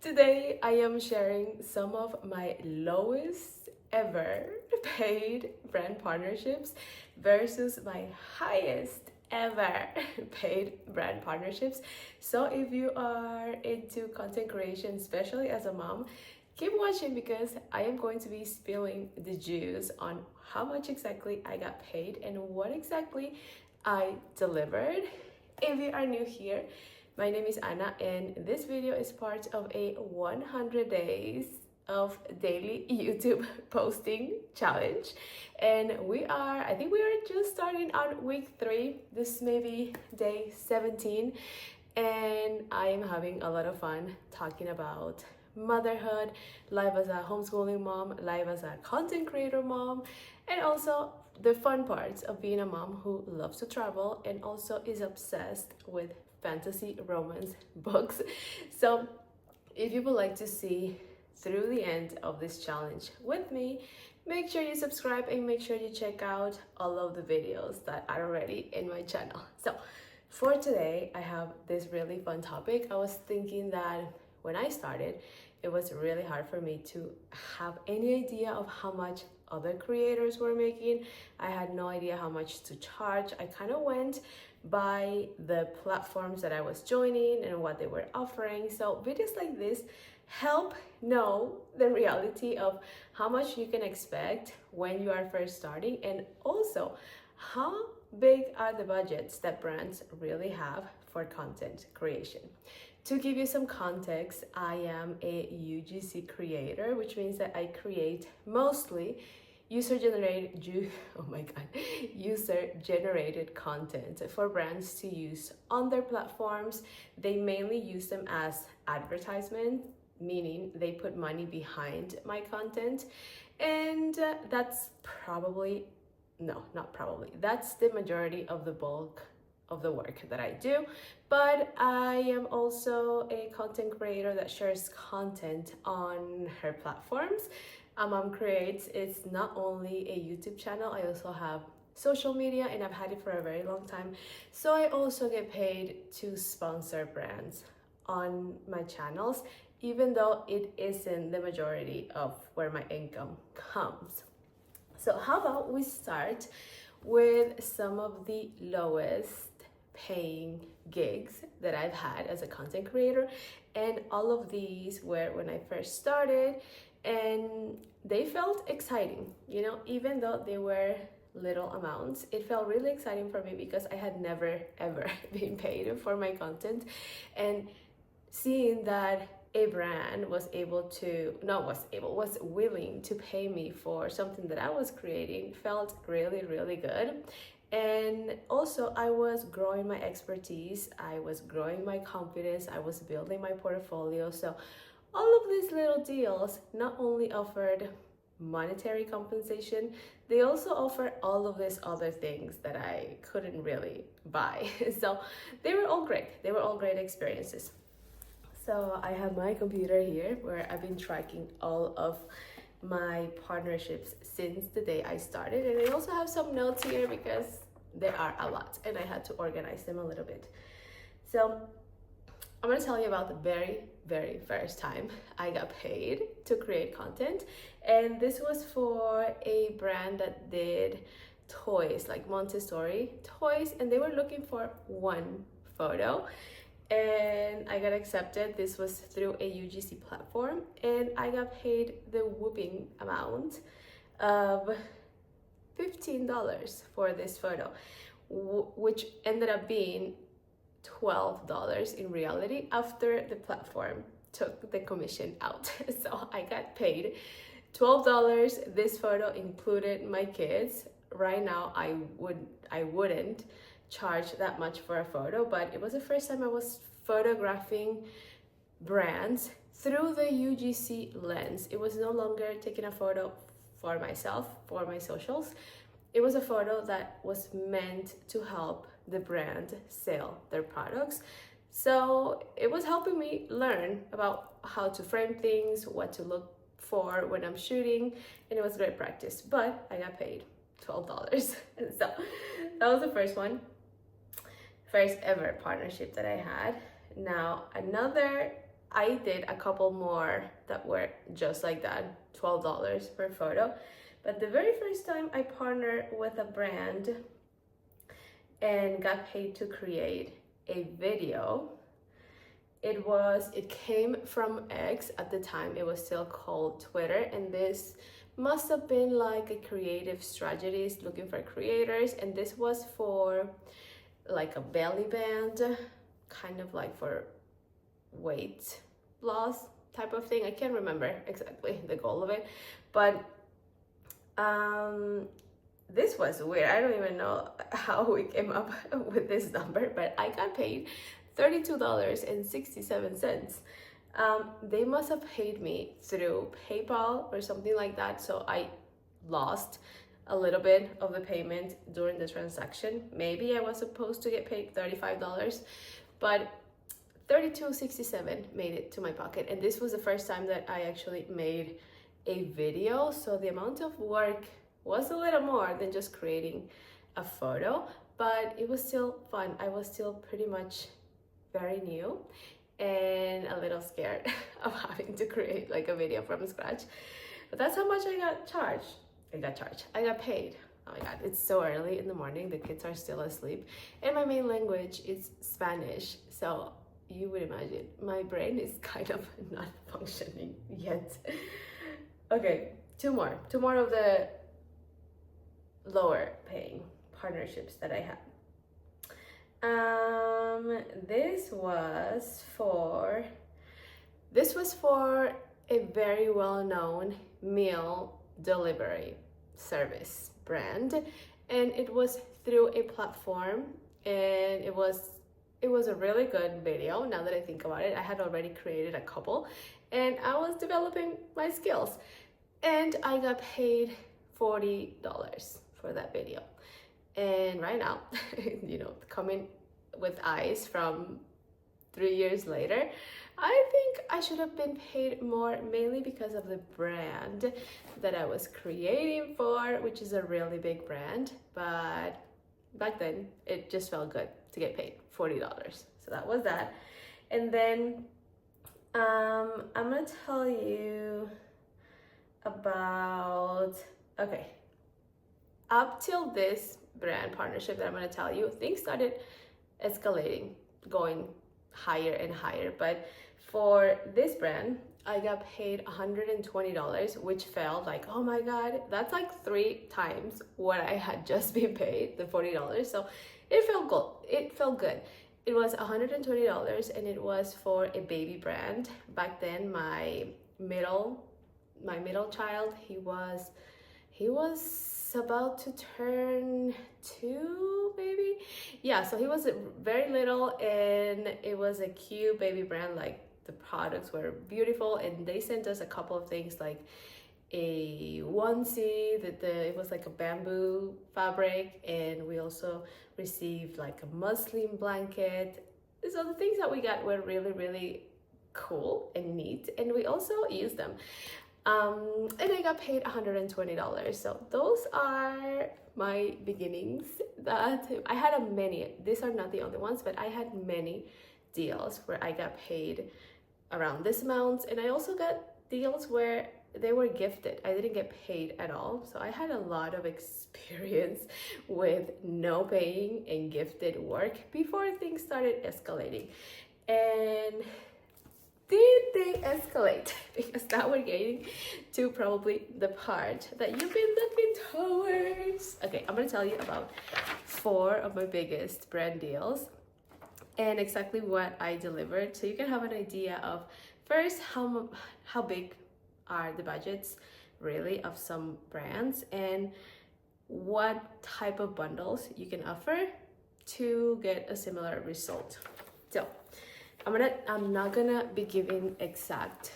Today I am sharing some of my lowest ever paid brand partnerships versus my highest ever paid brand partnerships. So if you are into content creation, especially as a mom, keep watching because I am going to be spilling the juice on how much exactly I got paid and what exactly I delivered. If you are new here, my name is Anna and this video is part of a 100 days of daily YouTube posting challenge. And I think we are just starting on week 3. This may be day 17. And I am having a lot of fun talking about motherhood, life as a homeschooling mom, life as a content creator mom, and also the fun parts of being a mom who loves to travel and also is obsessed with fantasy romance books. So if you would like to see through the end of this challenge with me, make sure you subscribe and make sure you check out all of the videos that are already in my channel. So for today, I have this really fun topic. I was thinking that when I started, it was really hard for me to have any idea of how much other creators were making. I had no idea how much to charge. I kind of went by the platforms that I was joining and what they were offering. So videos like this help know the reality of how much you can expect when you are first starting, and also how big are the budgets that brands really have for content creation. To give you some context, I am a UGC creator, which means that I create mostly user-generated content for brands to use on their platforms. They mainly use them as advertisement, meaning they put money behind my content, and that's the majority of the bulk of the work that I do. But I am also a content creator that shares content on her platforms. Mom Creates is not only a YouTube channel, I also have social media and I've had it for a very long time. So I also get paid to sponsor brands on my channels, even though it isn't the majority of where my income comes. So how about we start with some of the lowest paying gigs that I've had as a content creator, and all of these were when I first started, and they felt exciting, even though they were little amounts. It felt really exciting for me because I had never ever been paid for my content, and seeing that a brand was willing to pay me for something that I was creating felt really, really good. And also I was growing my expertise, I was growing my confidence, I was building my portfolio. So all of these little deals not only offered monetary compensation, they also offer all of these other things that I couldn't really buy. So they were all great experiences. So I have my computer here where I've been tracking all of my partnerships since the day I started, and I also have some notes here because there are a lot and I had to organize them a little bit. So I'm going to tell you about the very, very first time I got paid to create content, and this was for a brand that did toys, like Montessori toys, and they were looking for one photo. And I got accepted. This was through a UGC platform, and I got paid the whooping amount of $15 for this photo, which ended up being $12 in reality after the platform took the commission out. So I got paid $12. This photo included my kids. Right now I wouldn't charge that much for a photo, but it was the first time I was photographing brands through the UGC lens. It was no longer taking a photo for myself, for my socials. It was a photo that was meant to help the brand sell their products. So it was helping me learn about how to frame things, what to look for when I'm shooting, and it was great practice. But I got paid $12. So that was the first ever partnership that I had. Now another I did a couple more that were just like that, $12 per photo. But the very first time I partnered with a brand and got paid to create a video, it came from X. At the time it was still called Twitter, and this must have been like a creative strategist looking for creators, and this was for like a belly band, kind of like for weight loss type of thing. I can't remember exactly the goal of it, but this was weird. I don't even know how we came up with this number, but I got paid $32.67. They must have paid me through PayPal or something like that, so I lost a little bit of the payment during the transaction. Maybe I was supposed to get paid $35, but $32.67 made it to my pocket, and this was the first time that I actually made a video, so the amount of work was a little more than just creating a photo, but it was still fun. I was still pretty much very new and a little scared of having to create like a video from scratch, but that's how much I got paid. Oh my god, it's so early in the morning, the kids are still asleep, and my main language is Spanish, so you would imagine my brain is kind of not functioning yet. Okay, two more of the lower paying partnerships that I had. This was for a very well-known meal delivery service brand, and it was through a platform, and it was a really good video. Now that I think about it, I had already created a couple, and I was developing my skills, and I got paid $40 for that video. And right now, you know, coming with eyes from 3 years later, I think I should have been paid more, mainly because of the brand that I was creating for, which is a really big brand. But back then, it just felt good to get paid $40. So that was that. And then I'm gonna tell you about, okay, up till this brand partnership that I'm gonna tell you, things started escalating, going higher and higher. But for this brand, I got paid $120, which felt like, oh my god, that's like 3 times what I had just been paid, the $40. So it felt good. It was $120, and it was for a baby brand. Back then, my middle child, he was about to turn 2, maybe. Yeah, so he was very little, and it was a cute baby brand. Like, the products were beautiful, and they sent us a couple of things, like a onesie it was like a bamboo fabric, and we also received like a muslin blanket. So the things that we got were really, really cool and neat, and we also used them. And I got paid $120. So those are my beginnings. That I had many. These are not the only ones, but I had many deals where I got paid around this amount, and I also got deals where they were gifted. I didn't get paid at all. So I had a lot of experience with no paying and gifted work before things started escalating. And did they escalate? Because now we're getting to probably the part that you've been looking towards. Okay, I'm gonna tell you about 4 of my biggest brand deals and exactly what I delivered, so you can have an idea of, first, how big are the budgets really of some brands, and what type of bundles you can offer to get a similar result. So I'm not gonna be giving exact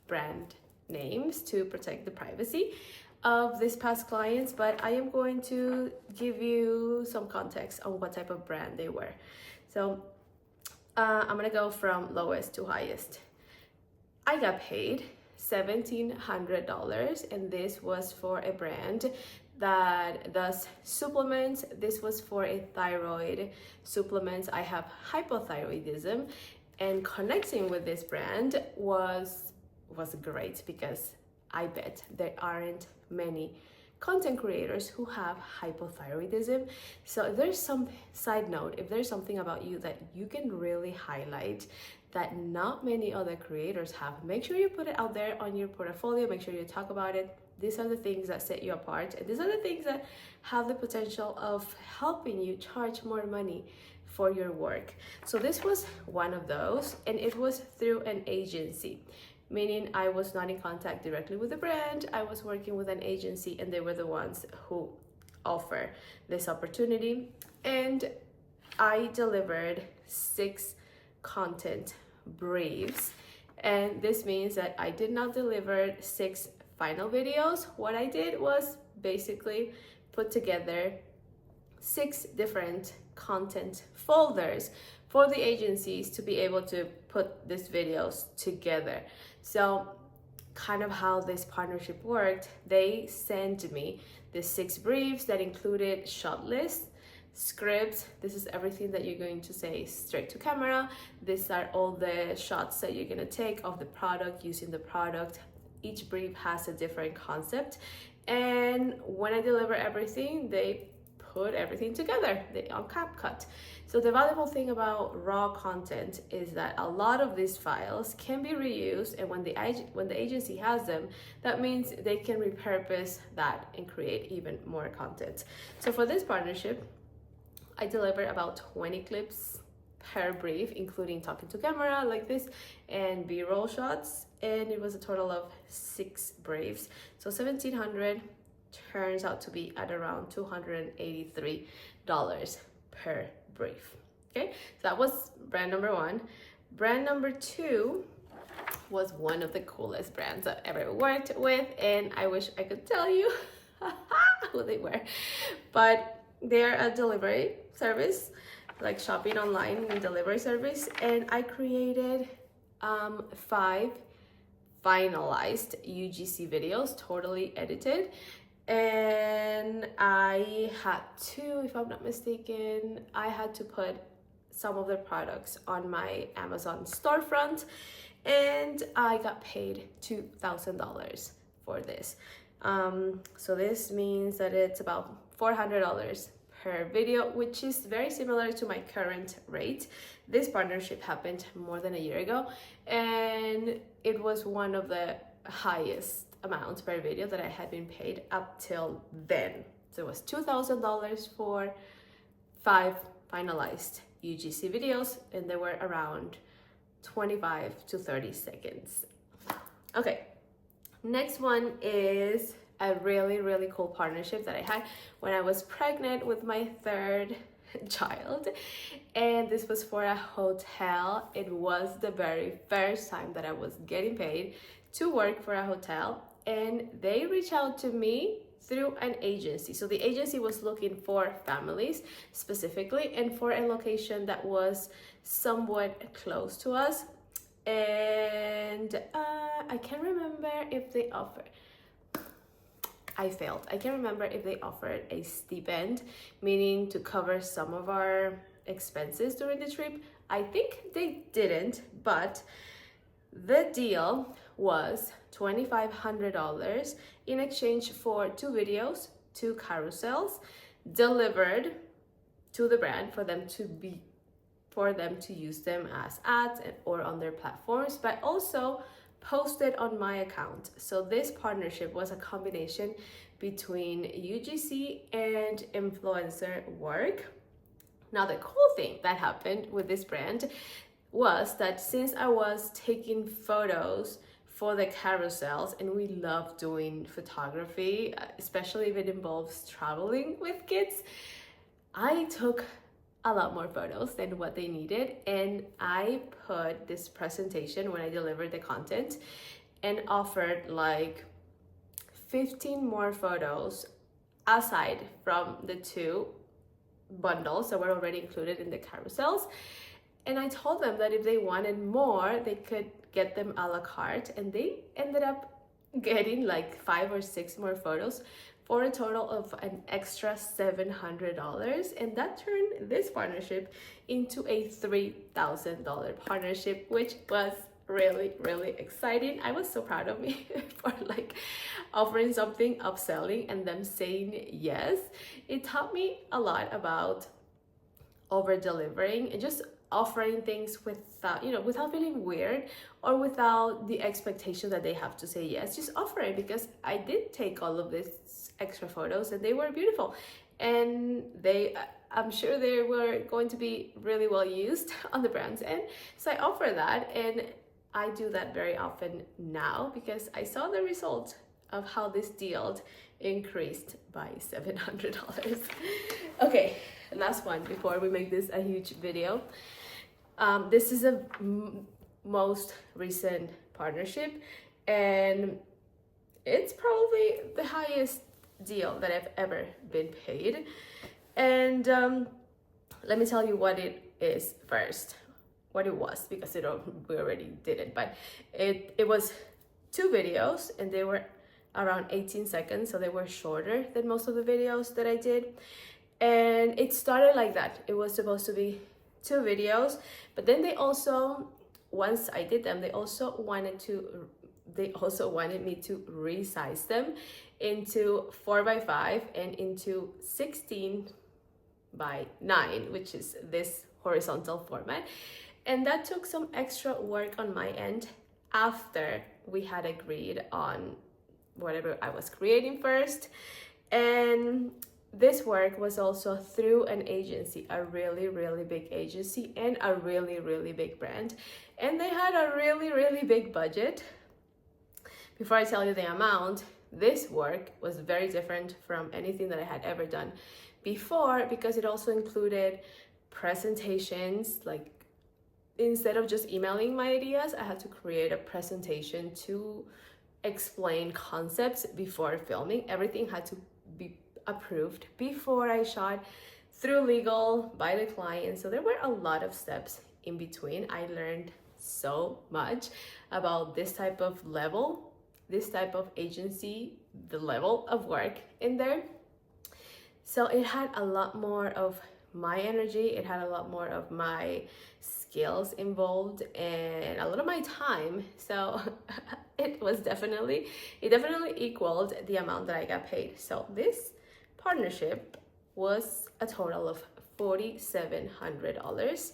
brand names to protect the privacy of these past clients, but I am going to give you some context on what type of brand they were. So I'm gonna go from lowest to highest. I got paid $1,700, and this was for a brand that does supplements. This was for a thyroid supplement. I have hypothyroidism, And connecting with this brand was great because I bet there aren't many content creators who have hypothyroidism. So if there's some side note, if there's something about you that you can really highlight that not many other creators have, make sure you put it out there on your portfolio. Make sure you talk about it. These are the things that set you apart, and these are the things that have the potential of helping you charge more money for your work. So this was one of those, and it was through an agency, meaning I was not in contact directly with the brand. I was working with an agency, and they were the ones who offer this opportunity. And I delivered 6 content briefs, and this means that I did not deliver 6 final videos. What I did was basically put together 6 different content folders for the agencies to be able to put these videos together. So kind of how this partnership worked, they sent me the 6 briefs that included shot lists, scripts. This is everything that you're going to say straight to camera. These are all the shots that you're going to take of the product, using the product. Each brief has a different concept, and when I deliver everything, they put everything together on CapCut. So the valuable thing about raw content is that a lot of these files can be reused, and when the agency has them, that means they can repurpose that and create even more content. So for this partnership, I delivered about 20 clips per brief, including talking to camera like this and B-roll shots, and it was a total of 6 briefs. So $1,700 turns out to be at around $283 per brief. Okay, so that was brand number 1. Brand number 2 was one of the coolest brands I've ever worked with, and I wish I could tell you who they were, but they're a delivery service, like shopping online and delivery service, and I created 5 finalized UGC videos, totally edited, and I had to, if I'm not mistaken, I had to put some of the products on my Amazon storefront, and I got paid $2,000 for this. So this means that it's about $400 per video, which is very similar to my current rate. This partnership happened more than a year ago, and it was one of the highest amounts per video that I had been paid up till then. So it was $2,000 for 5 finalized UGC videos, and they were around 25 to 30 seconds. Okay, next one is a really cool partnership that I had when I was pregnant with my 3rd child, and this was for a hotel. It was the very first time that I was getting paid to work for a hotel, and they reached out to me through an agency. So the agency was looking for families specifically, and for a location that was somewhat close to us, and I can't remember if they offered, I failed. I can't remember if they offered a stipend, meaning to cover some of our expenses during the trip. I think they didn't, but the deal was $2,500 in exchange for 2 videos, 2 carousels delivered to the brand for them to use them as ads or on their platforms, but also posted on my account. So this partnership was a combination between UGC and influencer work. Now the cool thing that happened with this brand was that since I was taking photos for the carousels, and we love doing photography, especially if it involves traveling with kids, I took a lot more photos than what they needed, and I put this presentation when I delivered the content and offered like 15 more photos aside from the 2 bundles that were already included in the carousels. And I told them that if they wanted more, they could get them a la carte, and they ended up getting like 5 or 6 more photos for a total of an extra $700, and that turned this partnership into a $3,000 partnership, which was really exciting. I was so proud of me for like offering something, upselling, and them saying yes. It taught me a lot about over delivering and just offering things without, you know, without feeling weird or without the expectation that they have to say yes. Just offer it, because I did take all of these extra photos and they were beautiful, and I'm sure they were going to be really well used on the brand's end. So I offer that, and I do that very often now because I saw the result of how this deal increased by $700. Okay, last one before we make this a huge video. This is a most recent partnership, and it's probably the highest deal that I've ever been paid. And let me tell you what it is first, what it was, because we already did it, but it was 2 videos, and they were around 18 seconds, so they were shorter than most of the videos that I did. And it started like that. It was supposed to be 2 videos, but then they also, once I did them, they also wanted me to resize them into 4x5 and into 16:9, which is this horizontal format. And that took some extra work on my end after we had agreed on whatever I was creating first. And this work was also through an agency, a really big agency, and a really big brand. And they had a really big budget. Before I tell you the amount, this work was very different from anything that I had ever done before, because it also included presentations. Like, instead of just emailing my ideas, I had to create a presentation to explain concepts before filming. Everything had to be approved before I shot, through legal, by the client. So there were a lot of steps in between. I learned so much about this type of level, this type of agency, the level of work in there. So it had a lot more of my energy, it had a lot more of my skills involved, and a lot of my time. So it definitely equaled the amount that I got paid. So this partnership was a total of $4,700,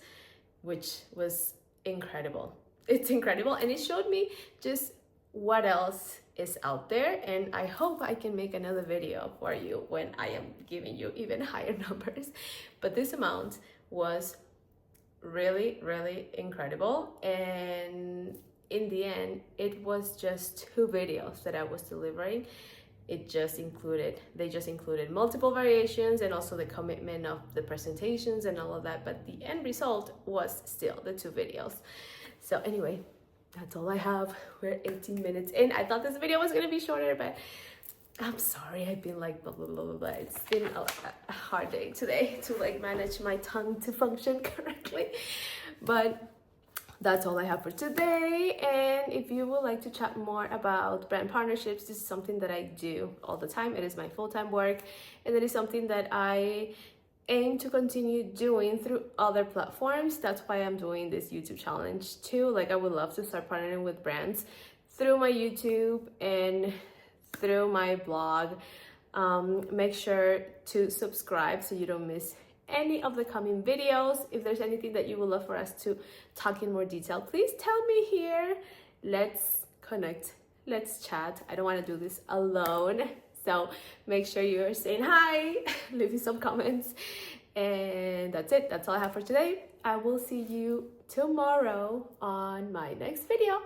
which was incredible. It's incredible, and it showed me just what else is out there. And I hope I can make another video for you when I am giving you even higher numbers. But this amount was really incredible, and in the end it was just 2 videos that I was delivering. They just included multiple variations and also the commitment of the presentations and all of that, but the end result was still the 2 videos. So anyway, that's all I have. We're 18 minutes in. I thought this video was gonna be shorter, but I'm sorry, I've been like blah blah blah blah blah. It's been a hard day today to like manage my tongue to function correctly. But that's all I have for today. And if you would like to chat more about brand partnerships, this is something that I do all the time. It is my full-time work, and it is something that I aim to continue doing through other platforms. That's why I'm doing this YouTube challenge too. Like, I would love to start partnering with brands through my YouTube and through my blog. Make sure to subscribe so you don't miss any of the coming videos. If there's anything that you would love for us to talk in more detail, please tell me here. Let's connect, let's chat. I don't want to do this alone, so make sure you're saying hi, leave me some comments, and that's it. That's all I have for today. I will see you tomorrow on my next video.